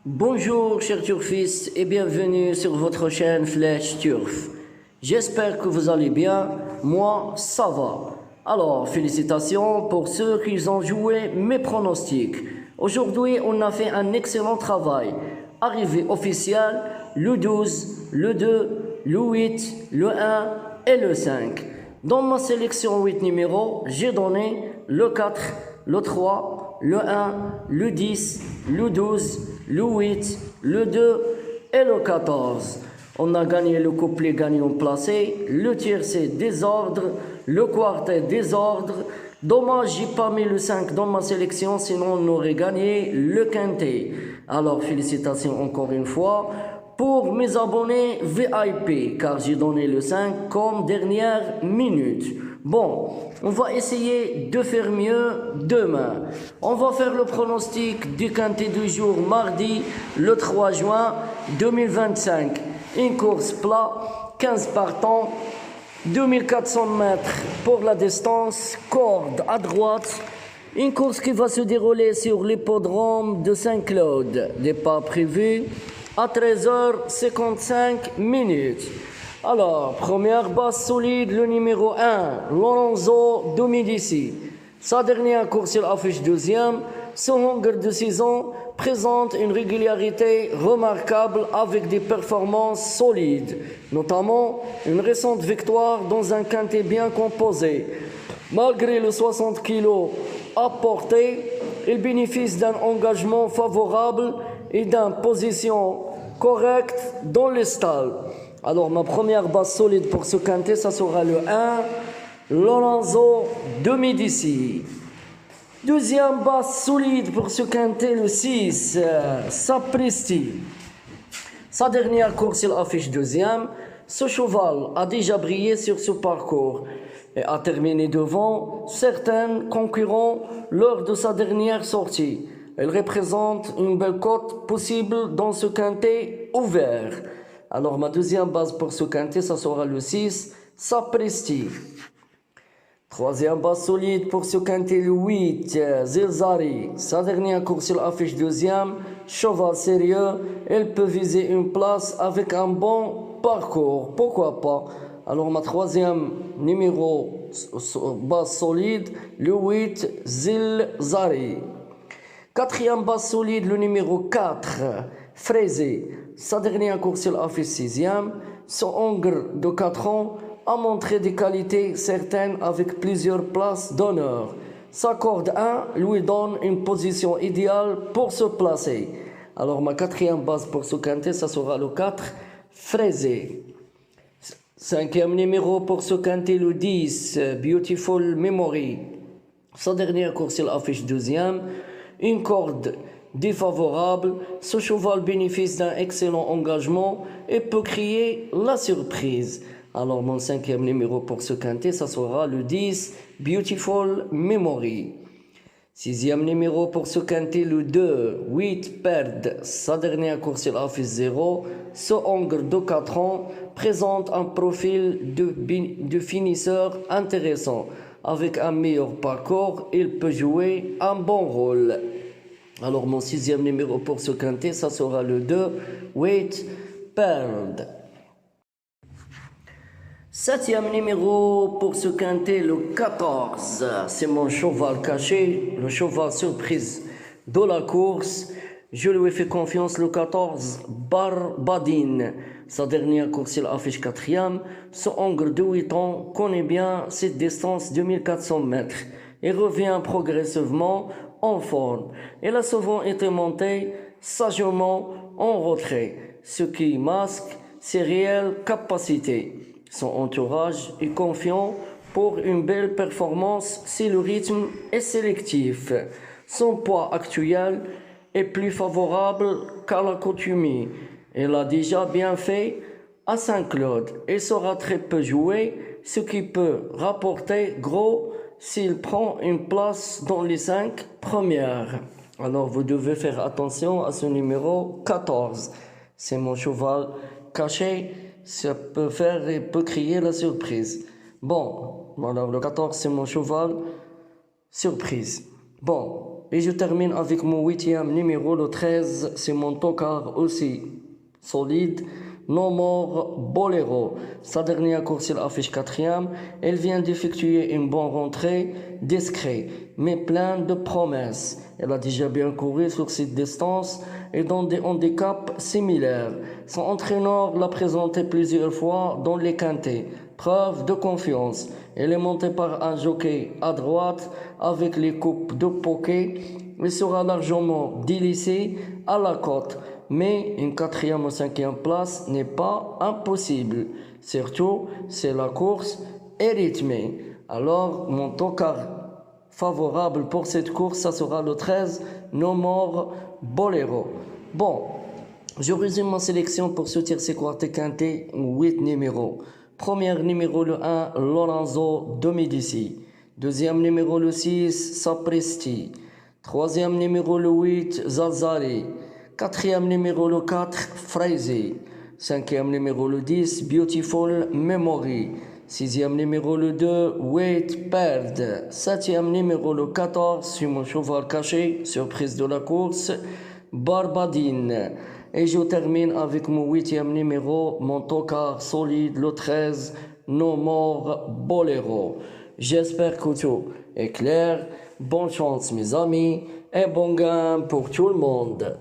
Bonjour chers turfistes et bienvenue sur votre chaîne Flèche Turf. J'espère que vous allez bien, moi ça va. Alors félicitations pour ceux qui ont joué mes pronostics. Aujourd'hui on a fait un excellent travail. Arrivée officielle, le 12, le 2, le 8, le 1 et le 5. Dans ma sélection 8 numéros, j'ai donné le 4, le 3, le 1, le 10, le 12, le 8, le 2 et le 14. On a gagné le couplet gagnant placé, le tiercé désordre, le quartet désordre. Dommage, j'ai pas mis le 5 dans ma sélection, sinon on aurait gagné le quintet. Alors félicitations encore une fois pour mes abonnés VIP, car j'ai donné le 5 comme dernière minute. Bon, on va essayer de faire mieux demain. On va faire le pronostic du quintet du jour mardi, le 3 juin 2025. Une course plat, 15 partants, 2400 mètres pour la distance, corde à droite. Une course qui va se dérouler sur l'hippodrome de Saint-Claude. Départ prévu à 13h55 minutes. Alors, première base solide, le numéro 1, Lorenzo Dominici. Sa dernière course, il affiche deuxième. Son hunger de 6 ans présente une régularité remarquable avec des performances solides, notamment une récente victoire dans un quintet bien composé. Malgré le 60 kg apporté, il bénéficie d'un engagement favorable et d'une position correcte dans les stalles. Alors ma première base solide pour ce quintet, ça sera le 1, Lorenzo Dominici. Deuxième base solide pour ce quintet, le 6, Sapristi. Sa dernière course, il affiche deuxième. Ce cheval a déjà brillé sur ce parcours et a terminé devant certains concurrents lors de sa dernière sortie. Elle représente une belle cote possible dans ce quintet ouvert. Alors ma deuxième base pour ce quintet, ça sera le 6, Sapristi. Troisième base solide pour ce quintet, le 8, Zilzari. Sa dernière course, il affiche deuxième. Cheval sérieux, elle peut viser une place avec un bon parcours. Pourquoi pas? Alors ma troisième numéro base solide, le 8, Zilzari. Quatrième base solide, le numéro 4, Fraisé. Sa dernière course, il affiche sixième. Son hongre de 4 ans a montré des qualités certaines avec plusieurs places d'honneur. Sa corde 1 lui donne une position idéale pour se placer. Alors ma quatrième base pour ce quintet, ça sera le 4, Fraisé. Cinquième numéro pour ce quintet, le 10, Beautiful Memory. Sa dernière course, il affiche deuxième. Une corde défavorable, ce cheval bénéficie d'un excellent engagement et peut créer la surprise. Alors mon cinquième numéro pour ce quintet, ça sera le 10, Beautiful Memory. Sixième numéro pour ce quintet, le 2, 8, Perd. Sa dernière course, il affiche 0. Ce hongre de 4 ans présente un profil de finisseur intéressant. Avec un meilleur parcours, il peut jouer un bon rôle. Alors mon sixième numéro pour ce quintet, ça sera le 2, 8, Perd. Septième numéro pour ce quintet, le 14. C'est mon cheval caché, le cheval surprise de la course. Je lui ai fait confiance, le 14, Barbadine. Sa dernière course, il affiche quatrième. Son hongre de 8 ans connaît bien cette distance de 1400 mètres et revient progressivement en forme. Elle a souvent été montée sagement en retrait, ce qui masque ses réelles capacités. Son entourage est confiant pour une belle performance si le rythme est sélectif. Son poids actuel est plus favorable qu'à l'accoutumée. Elle a déjà bien fait à Saint-Claude. Elle sera très peu jouée, ce qui peut rapporter gros s'il prend une place dans les 5 premières. Alors vous devez faire attention à ce numéro 14. C'est mon cheval caché. Ça peut faire et peut créer la surprise. Bon, alors le 14 c'est mon cheval surprise. Bon, Et je termine avec mon 8e numéro, le 13. C'est mon tocard aussi solide. No More Bolero. Sa dernière course, il affiche 4e. Elle vient d'effectuer une bonne rentrée, discret, mais plein de promesses. Elle a déjà bien couru sur cette distance et dans des handicaps similaires. Son entraîneur l'a présentée plusieurs fois dans les quintets. Preuve de confiance. Elle est montée par un jockey à droite avec les coupes de poké. Elle sera largement délaissée à la côte. Mais une 4e ou 5e place n'est pas impossible. Surtout, c'est la course est rythmée. Alors, mon tocard favorable pour cette course, ça sera le 13, No More Bolero. Bon, je résume ma sélection pour ce tiercé quarté quinté, 8 numéros. Premier numéro le 1, Lorenzo de Medici. Deuxième numéro le 6, Sapristi. Troisième numéro le 8, Zalzali. Quatrième numéro le 4, Fraise. Cinquième numéro le 10, Beautiful Memory. Sixième numéro le 2, Wait Perd. Septième numéro le 14, sur mon cheval caché, surprise de la course, Barbadine. Et je termine avec mon 8e numéro, mon tocard solide, le 13, No More Bolero. J'espère que tout est clair. Bonne chance mes amis et bon gain pour tout le monde.